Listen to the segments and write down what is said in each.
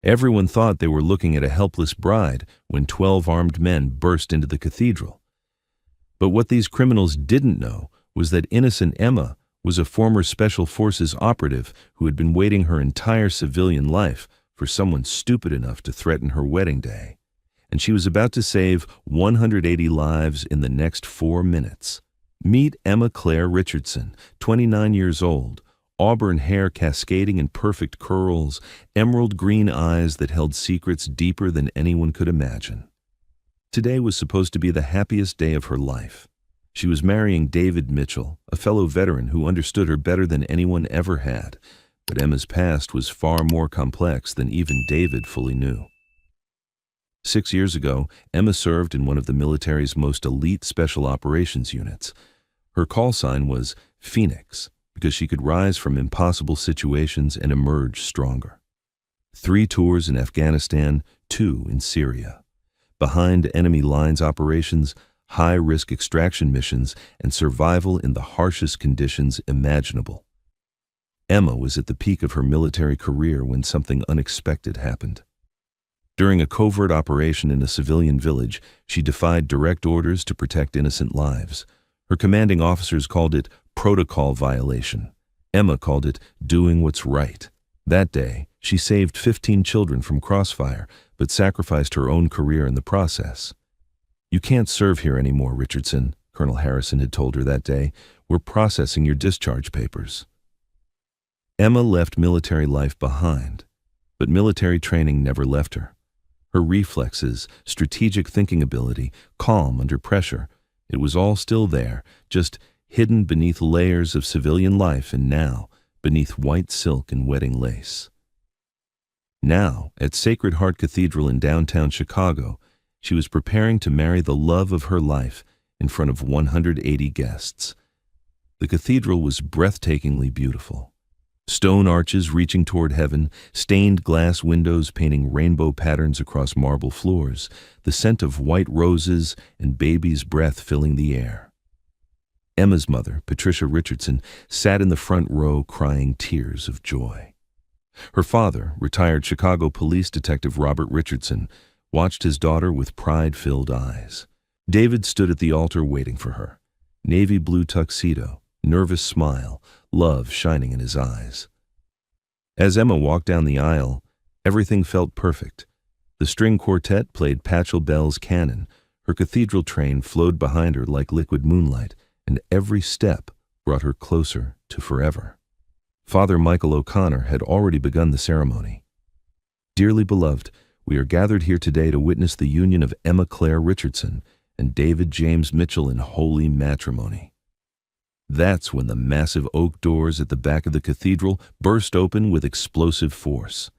Everyone thought they were looking at a helpless bride when 12 armed men burst into the cathedral. But what these criminals didn't know was that innocent Emma was a former Special Forces operative who had been waiting her entire civilian life for someone stupid enough to threaten her wedding day. And she was about to save 180 lives in the next 4 minutes. Meet Emma Claire Richardson, 29 years old, auburn hair cascading in perfect curls, emerald green eyes that held secrets deeper than anyone could imagine. Today was supposed to be the happiest day of her life. She was marrying David Mitchell, a fellow veteran who understood her better than anyone ever had, but Emma's past was far more complex than even David fully knew. 6 years ago, Emma served in one of the military's most elite special operations units. Her call sign was Phoenix, because she could rise from impossible situations and emerge stronger. 3 tours in Afghanistan, 2 in Syria. Behind enemy lines operations, high-risk extraction missions, and survival in the harshest conditions imaginable. Emma was at the peak of her military career when something unexpected happened. During a covert operation in a civilian village, she defied direct orders to protect innocent lives. Her commanding officers called it protocol violation. Emma called it doing what's right. That day, she saved 15 children from crossfire, but sacrificed her own career in the process. "You can't serve here anymore, Richardson," Colonel Harrison had told her that day. "We're processing your discharge papers." Emma left military life behind, but military training never left her. Her reflexes, strategic thinking ability, calm under pressure, it was all still there, just hidden beneath layers of civilian life and now beneath white silk and wedding lace. Now, at Sacred Heart Cathedral in downtown Chicago, she was preparing to marry the love of her life in front of 180 guests. The cathedral was breathtakingly beautiful. Stone arches reaching toward heaven, stained glass windows painting rainbow patterns across marble floors, the scent of white roses and baby's breath filling the air. Emma's mother, Patricia Richardson, sat in the front row crying tears of joy. Her father, retired Chicago police detective Robert Richardson, watched his daughter with pride-filled eyes. David stood at the altar waiting for her. Navy blue tuxedo, nervous smile, love shining in his eyes. As Emma walked down the aisle, everything felt perfect. The string quartet played Pachelbel's canon, her cathedral train flowed behind her like liquid moonlight, and every step brought her closer to forever. Father Michael O'Connor had already begun the ceremony. "Dearly beloved, we are gathered here today to witness the union of Emma Claire Richardson and David James Mitchell in holy matrimony." That's when the massive oak doors at the back of the cathedral burst open with explosive force.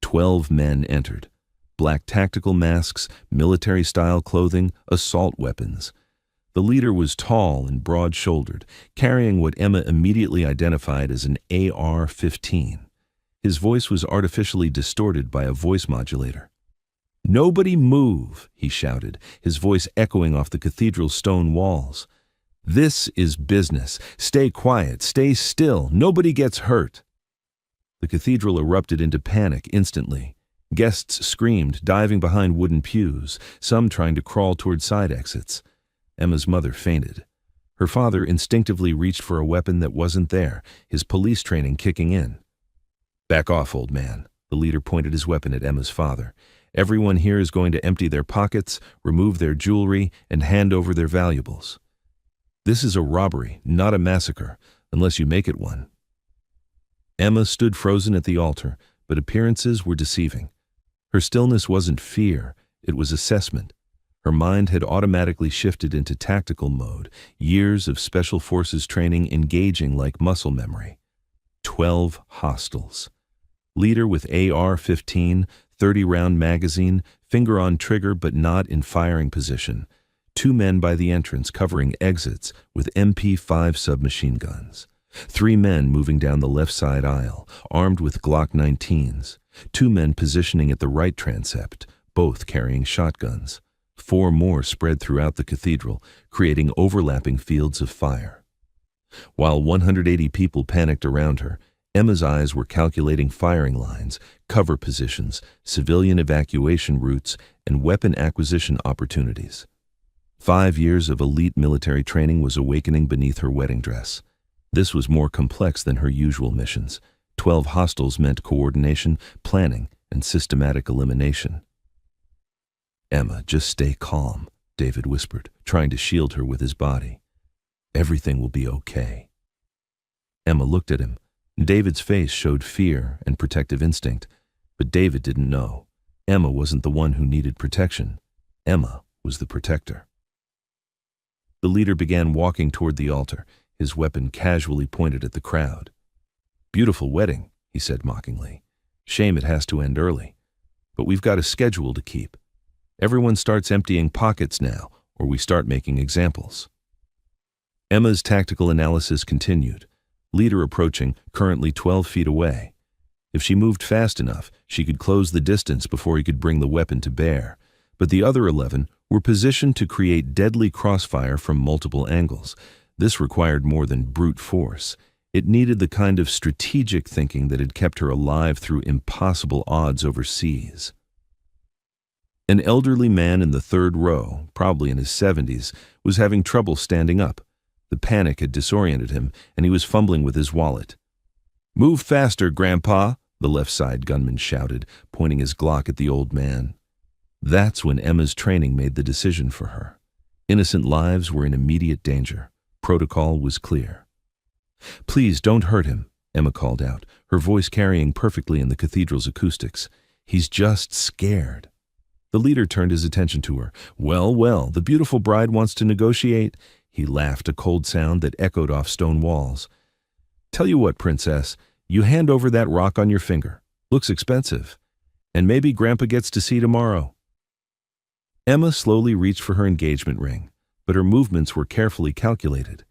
12 men entered. Black tactical masks, military-style clothing, assault weapons. The leader was tall and broad-shouldered, carrying what Emma immediately identified as an AR-15. His voice was artificially distorted by a voice modulator. "Nobody move," he shouted, his voice echoing off the cathedral's stone walls. "This is business. Stay quiet. Stay still. Nobody gets hurt." The cathedral erupted into panic instantly. Guests screamed, diving behind wooden pews, some trying to crawl toward side exits. Emma's mother fainted. Her father instinctively reached for a weapon that wasn't there, his police training kicking in. "Back off, old man." The leader pointed his weapon at Emma's father. "Everyone here is going to empty their pockets, remove their jewelry, and hand over their valuables. This is a robbery, not a massacre, unless you make it one." Emma stood frozen at the altar, but appearances were deceiving. Her stillness wasn't fear, it was assessment. Her mind had automatically shifted into tactical mode, years of special forces training engaging like muscle memory. 12 hostiles. Leader with AR-15, 30-round magazine, finger on trigger but not in firing position. 2 men by the entrance covering exits with MP5 submachine guns. 3 men moving down the left side aisle, armed with Glock 19s. 2 men positioning at the right transept, both carrying shotguns. 4 more spread throughout the cathedral, creating overlapping fields of fire. While 180 people panicked around her, Emma's eyes were calculating firing lines, cover positions, civilian evacuation routes, and weapon acquisition opportunities. 5 years of elite military training was awakening beneath her wedding dress. This was more complex than her usual missions. 12 hostiles meant coordination, planning, and systematic elimination. "Emma, just stay calm," David whispered, trying to shield her with his body. "Everything will be okay." Emma looked at him. David's face showed fear and protective instinct, but David didn't know. Emma wasn't the one who needed protection. Emma was the protector. The leader began walking toward the altar, his weapon casually pointed at the crowd. "Beautiful wedding," he said mockingly. "Shame it has to end early. But we've got a schedule to keep. Everyone starts emptying pockets now, or we start making examples." Emma's tactical analysis continued. Leader approaching, currently 12 feet away. If she moved fast enough, she could close the distance before he could bring the weapon to bear. But the other 11 were positioned to create deadly crossfire from multiple angles. This required more than brute force. It needed the kind of strategic thinking that had kept her alive through impossible odds overseas. An elderly man in the third row, probably in his 70s, was having trouble standing up. The panic had disoriented him, and he was fumbling with his wallet. "Move faster, Grandpa," the left side gunman shouted, pointing his Glock at the old man. That's when Emma's training made the decision for her. Innocent lives were in immediate danger. Protocol was clear. "Please don't hurt him," Emma called out, her voice carrying perfectly in the cathedral's acoustics. "He's just scared." The leader turned his attention to her. Well, the beautiful bride wants to negotiate." He laughed, a cold sound that echoed off stone walls. "Tell you what, princess, you hand over that rock on your finger. Looks expensive. And maybe Grandpa gets to see tomorrow." Emma slowly reached for her engagement ring, but her movements were carefully calculated.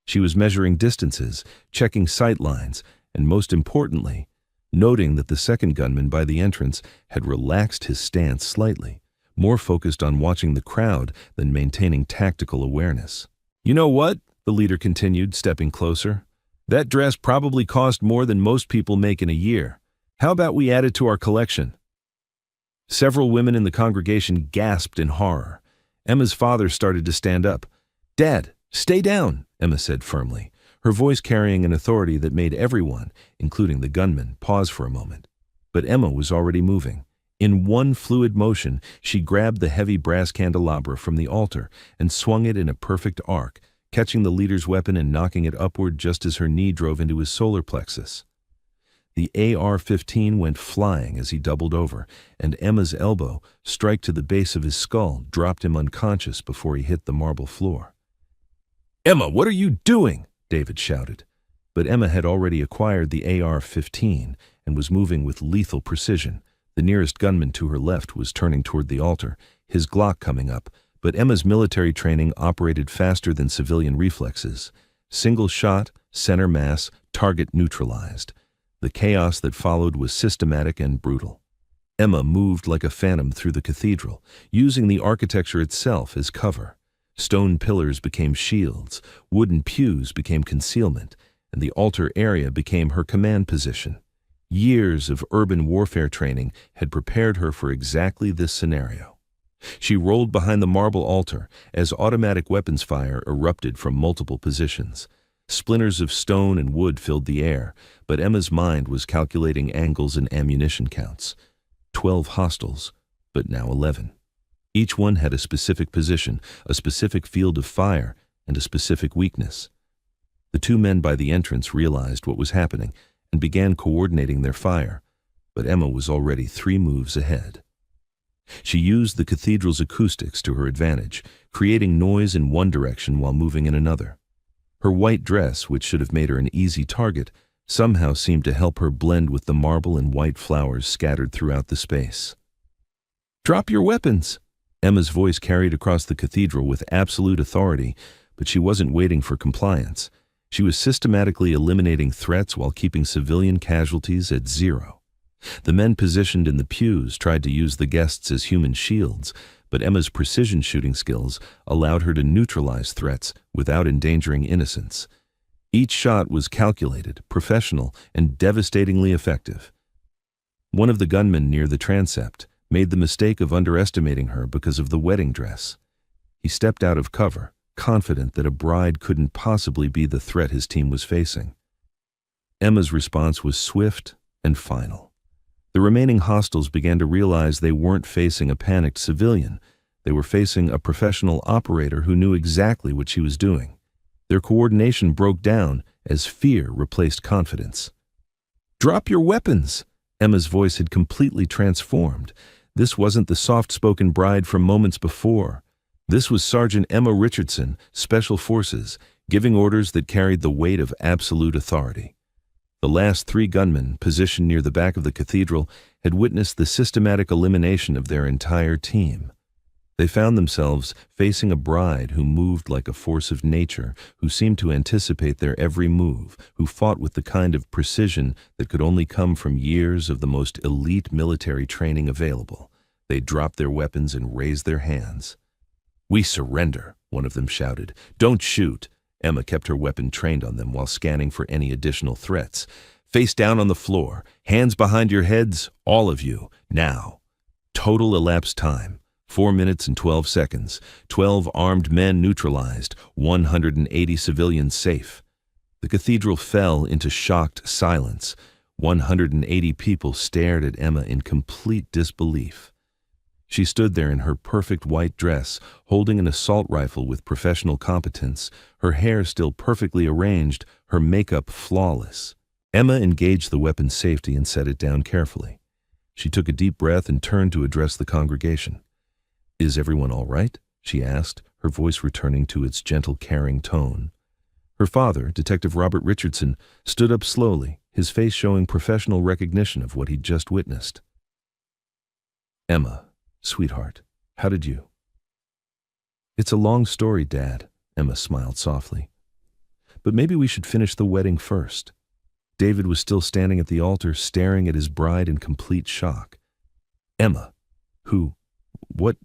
She was measuring distances, checking sight lines, and most importantly, noting that the second gunman by the entrance had relaxed his stance slightly, more focused on watching the crowd than maintaining tactical awareness. "You know what?" the leader continued, stepping closer. "That dress probably cost more than most people make in a year. How about we add it to our collection?" Several women in the congregation gasped in horror. Emma's father started to stand up. "Dad, stay down," Emma said firmly, her voice carrying an authority that made everyone, including the gunman, pause for a moment. But Emma was already moving. In one fluid motion, she grabbed the heavy brass candelabra from the altar and swung it in a perfect arc, catching the leader's weapon and knocking it upward just as her knee drove into his solar plexus. The AR-15 went flying as he doubled over, and Emma's elbow, struck to the base of his skull, dropped him unconscious before he hit the marble floor. "Emma, what are you doing?" David shouted. But Emma had already acquired the AR-15 and was moving with lethal precision. The nearest gunman to her left was turning toward the altar, his Glock coming up, but Emma's military training operated faster than civilian reflexes. Single shot, center mass, target neutralized. The chaos that followed was systematic and brutal. Emma moved like a phantom through the cathedral, using the architecture itself as cover. Stone pillars became shields, wooden pews became concealment, and the altar area became her command position. Years of urban warfare training had prepared her for exactly this scenario. She rolled behind the marble altar as automatic weapons fire erupted from multiple positions. Splinters of stone and wood filled the air, but Emma's mind was calculating angles and ammunition counts. 12 hostiles, but now 11. Each one had a specific position, a specific field of fire, and a specific weakness. The two men by the entrance realized what was happening and began coordinating their fire, but Emma was already 3 moves ahead. She used the cathedral's acoustics to her advantage, creating noise in one direction while moving in another. Her white dress, which should have made her an easy target, somehow seemed to help her blend with the marble and white flowers scattered throughout the space. "Drop your weapons!" Emma's voice carried across the cathedral with absolute authority, but she wasn't waiting for compliance. She was systematically eliminating threats while keeping civilian casualties at 0. The men positioned in the pews tried to use the guests as human shields, but Emma's precision shooting skills allowed her to neutralize threats without endangering innocents. Each shot was calculated, professional, and devastatingly effective. One of the gunmen near the transept made the mistake of underestimating her because of the wedding dress. He stepped out of cover, confident that a bride couldn't possibly be the threat his team was facing. Emma's response was swift and final. The remaining hostiles began to realize they weren't facing a panicked civilian. They were facing a professional operator who knew exactly what she was doing. Their coordination broke down as fear replaced confidence. "Drop your weapons!" Emma's voice had completely transformed. This wasn't the soft-spoken bride from moments before. This was Sergeant Emma Richardson, Special Forces, giving orders that carried the weight of absolute authority. The last 3 gunmen, positioned near the back of the cathedral, had witnessed the systematic elimination of their entire team. They found themselves facing a bride who moved like a force of nature, who seemed to anticipate their every move, who fought with the kind of precision that could only come from years of the most elite military training available. They dropped their weapons and raised their hands. "We surrender," one of them shouted. "Don't shoot." Emma kept her weapon trained on them while scanning for any additional threats. "Face down on the floor, hands behind your heads, all of you, now." Total elapsed time. 4 minutes and 12 seconds, 12 armed men neutralized, 180 civilians safe. The cathedral fell into shocked silence. 180 people stared at Emma in complete disbelief. She stood there in her perfect white dress, holding an assault rifle with professional competence, her hair still perfectly arranged, her makeup flawless. Emma engaged the weapon's safety and set it down carefully. She took a deep breath and turned to address the congregation. "Is everyone all right?" she asked, her voice returning to its gentle, caring tone. Her father, Detective Robert Richardson, stood up slowly, his face showing professional recognition of what he'd just witnessed. "Emma, sweetheart, how did you?" "It's a long story, Dad," Emma smiled softly. "But maybe we should finish the wedding first." David was still standing at the altar, staring at his bride in complete shock. "Emma, what?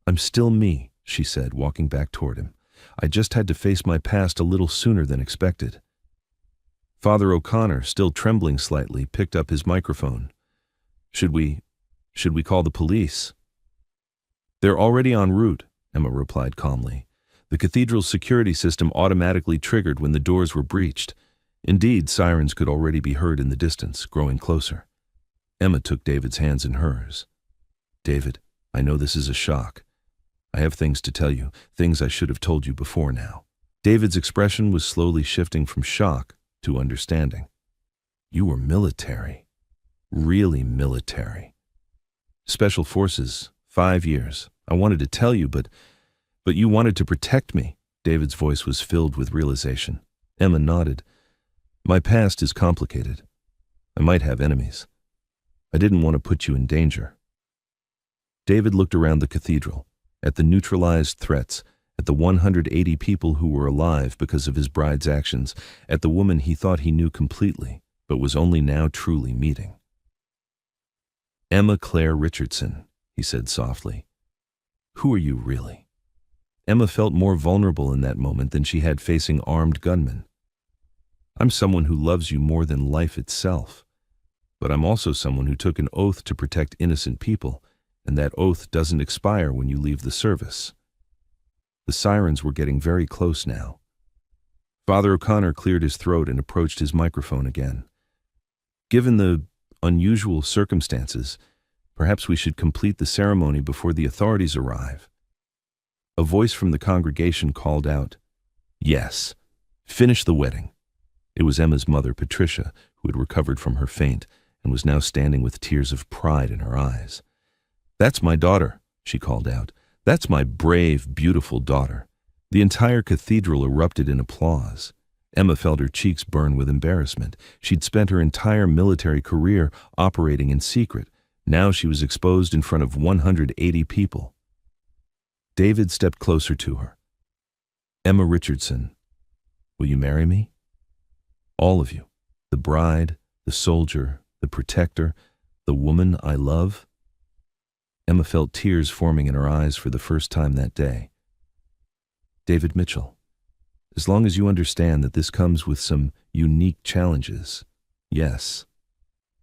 I'm still me," she said, walking back toward him. "I just had to face my past a little sooner than expected." Father O'Connor, still trembling slightly, picked up his microphone. Should we call the police?" "They're already en route," Emma replied calmly. "The cathedral's security system automatically triggered when the doors were breached. Indeed, sirens could already be heard in the distance, growing closer." Emma took David's hands in hers. "David, I know this is a shock. I have things to tell you, things I should have told you before now." David's expression was slowly shifting from shock to understanding. "You were military. Really military. Special Forces, 5 years. I wanted to tell you, but you wanted to protect me." David's voice was filled with realization. Emma nodded. "My past is complicated. I might have enemies. I didn't want to put you in danger." David looked around the cathedral, at the neutralized threats, at the 180 people who were alive because of his bride's actions, at the woman he thought he knew completely, but was only now truly meeting. "Emma Claire Richardson," he said softly. "Who are you really?" Emma felt more vulnerable in that moment than she had facing armed gunmen. "I'm someone who loves you more than life itself, but I'm also someone who took an oath to protect innocent people, and that oath doesn't expire when you leave the service." The sirens were getting very close now. Father O'Connor cleared his throat and approached his microphone again. "Given the unusual circumstances, perhaps we should complete the ceremony before the authorities arrive." A voice from the congregation called out, "Yes, finish the wedding." It was Emma's mother, Patricia, who had recovered from her faint and was now standing with tears of pride in her eyes. "That's my daughter," she called out. "That's my brave, beautiful daughter." The entire cathedral erupted in applause. Emma felt her cheeks burn with embarrassment. She'd spent her entire military career operating in secret. Now she was exposed in front of 180 people. David stepped closer to her. "Emma Richardson, will you marry me? All of you, the bride, the soldier, the protector, the woman I love." Emma felt tears forming in her eyes for the first time that day. "David Mitchell, As long as you understand that this comes with some unique challenges. Yes.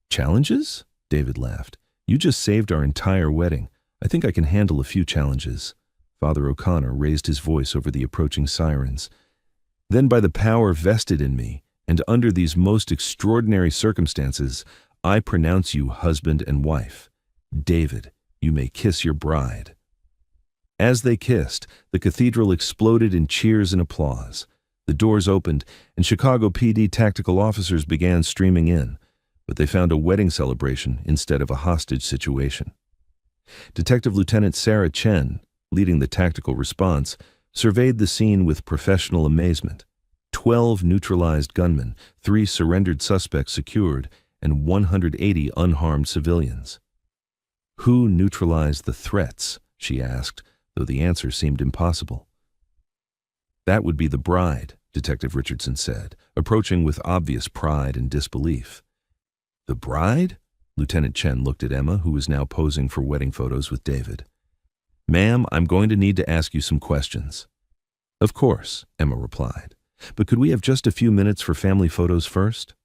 Challenges? David laughed. You just saved our entire wedding. I think I can handle a few challenges. Father O'Connor raised his voice over the approaching sirens. Then by the power vested in me, and under these most extraordinary circumstances, I pronounce you husband and wife. David, you may kiss your bride. As they kissed, the cathedral exploded in cheers and applause. The doors opened, and Chicago PD tactical officers began streaming in, but they found a wedding celebration instead of a hostage situation. Detective Lieutenant Sarah Chen, leading the tactical response, surveyed the scene with professional amazement. 12 neutralized gunmen, 3 surrendered suspects secured, and 180 unharmed civilians. Who neutralized the threats? She asked, though the answer seemed impossible. That would be the bride, Detective Richardson said, approaching with obvious pride and disbelief. The bride? Lieutenant Chen looked at Emma, who was now posing for wedding photos with David. Ma'am, I'm going to need to ask you some questions. Of course, Emma replied. But could we have just a few minutes for family photos first?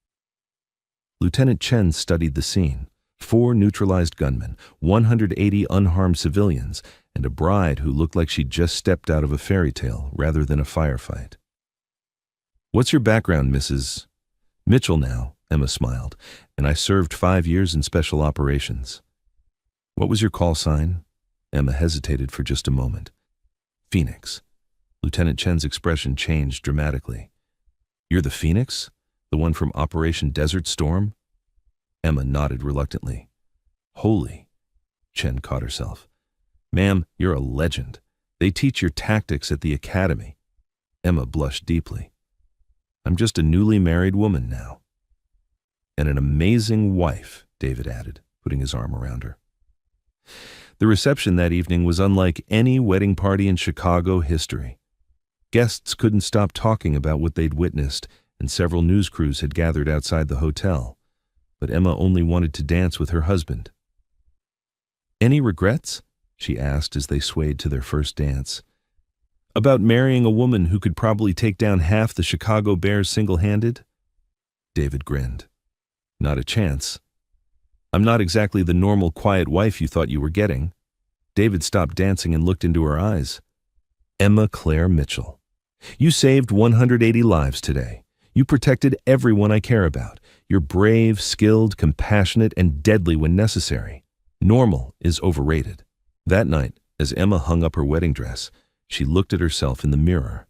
Lieutenant Chen studied the scene. 4 neutralized gunmen, 180 unharmed civilians, and a bride who looked like she'd just stepped out of a fairy tale rather than a firefight. What's your background, Mrs. Mitchell now? Emma smiled. And I served 5 years in special operations. What was your call sign? Emma hesitated for just a moment. Phoenix. Lieutenant Chen's expression changed dramatically. You're the Phoenix? The one from Operation Desert Storm? Emma nodded reluctantly. Holy. Chen caught herself. Ma'am, you're a legend. They teach your tactics at the academy. Emma blushed deeply. I'm just a newly married woman now. And an amazing wife, David added, putting his arm around her. The reception that evening was unlike any wedding party in Chicago history. Guests couldn't stop talking about what they'd witnessed, and several news crews had gathered outside the hotel. But Emma only wanted to dance with her husband. Any regrets? She asked as they swayed to their first dance. About marrying a woman who could probably take down half the Chicago Bears single-handed? David grinned. Not a chance. I'm not exactly the normal quiet wife you thought you were getting. David stopped dancing and looked into her eyes. Emma Claire Mitchell. You saved 180 lives today. You protected everyone I care about. You're brave, skilled, compassionate, and deadly when necessary. Normal is overrated. That night, as Emma hung up her wedding dress, she looked at herself in the mirror.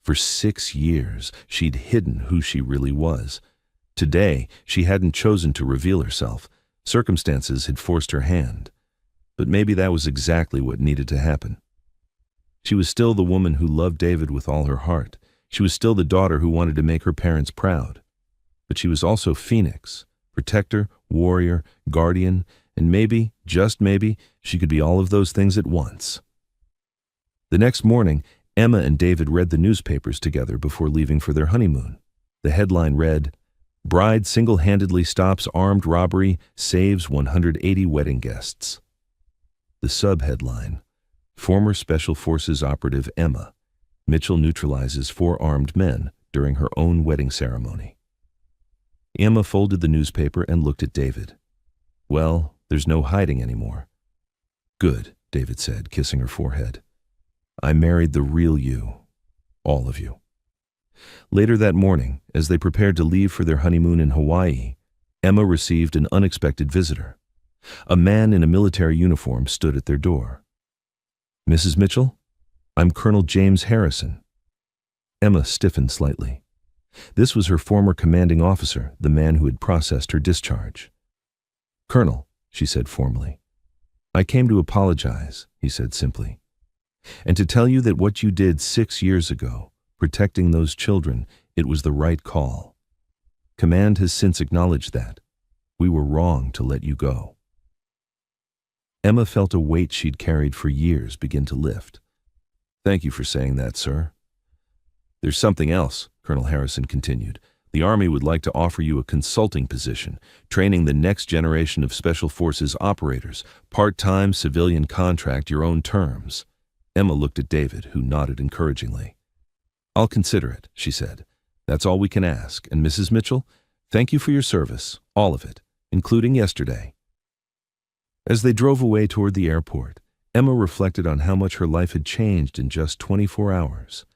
For 6 years, she'd hidden who she really was. Today, she hadn't chosen to reveal herself. Circumstances had forced her hand. But maybe that was exactly what needed to happen. She was still the woman who loved David with all her heart. She was still the daughter who wanted to make her parents proud. But she was also Phoenix, protector, warrior, guardian, and maybe, just maybe, she could be all of those things at once. The next morning, Emma and David read the newspapers together before leaving for their honeymoon. The headline read, Bride single-handedly stops armed robbery, saves 180 wedding guests. The subheadline, Former Special Forces operative Emma Mitchell neutralizes 4 armed men during her own wedding ceremony. Emma folded the newspaper and looked at David. Well, there's no hiding anymore. Good, David said, kissing her forehead. I married the real you, all of you. Later that morning, as they prepared to leave for their honeymoon in Hawaii, Emma received an unexpected visitor. A man in a military uniform stood at their door. Mrs. Mitchell, I'm Colonel James Harrison. Emma stiffened slightly. This was her former commanding officer, the man who had processed her discharge. Colonel, she said formally. I came to apologize, he said simply, and to tell you that what you did 6 years ago, protecting those children, it was the right call. Command has since acknowledged that. We were wrong to let you go. Emma felt a weight she'd carried for years begin to lift. Thank you for saying that, sir. There's something else, Colonel Harrison continued. The Army would like to offer you a consulting position, training the next generation of Special Forces operators, part-time civilian contract, your own terms. Emma looked at David, who nodded encouragingly. "I'll consider it," she said. "That's all we can ask, and Mrs. Mitchell, thank you for your service, all of it, including yesterday." As they drove away toward the airport, Emma reflected on how much her life had changed in just 24 hours.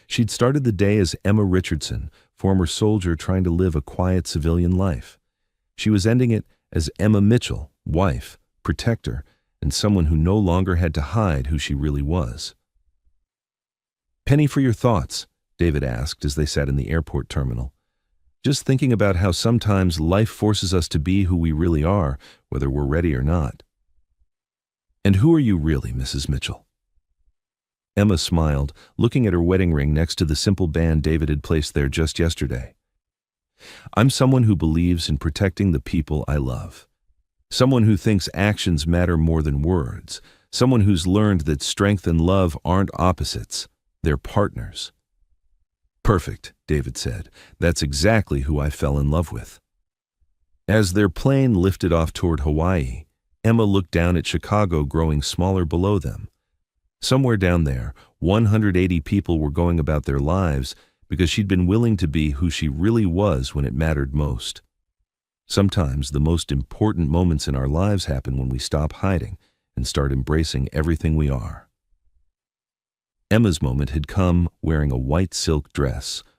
She'd started the day as Emma Richardson, former soldier trying to live a quiet civilian life. She was ending it as Emma Mitchell, wife, protector, and someone who no longer had to hide who she really was. "Penny, for your thoughts," David asked as they sat in the airport terminal. "Just thinking about how sometimes life forces us to be who we really are, whether we're ready or not." "And who are you really, Mrs. Mitchell?" Emma smiled, looking at her wedding ring next to the simple band David had placed there just yesterday. "I'm someone who believes in protecting the people I love. Someone who thinks actions matter more than words. Someone who's learned that strength and love aren't opposites, they're partners." "Perfect," David said. "That's exactly who I fell in love with." As their plane lifted off toward Hawaii, Emma looked down at Chicago growing smaller below them. Somewhere down there, 180 people were going about their lives because she'd been willing to be who she really was when it mattered most. Sometimes the most important moments in our lives happen when we stop hiding and start embracing everything we are. Emma's moment had come wearing a white silk dress,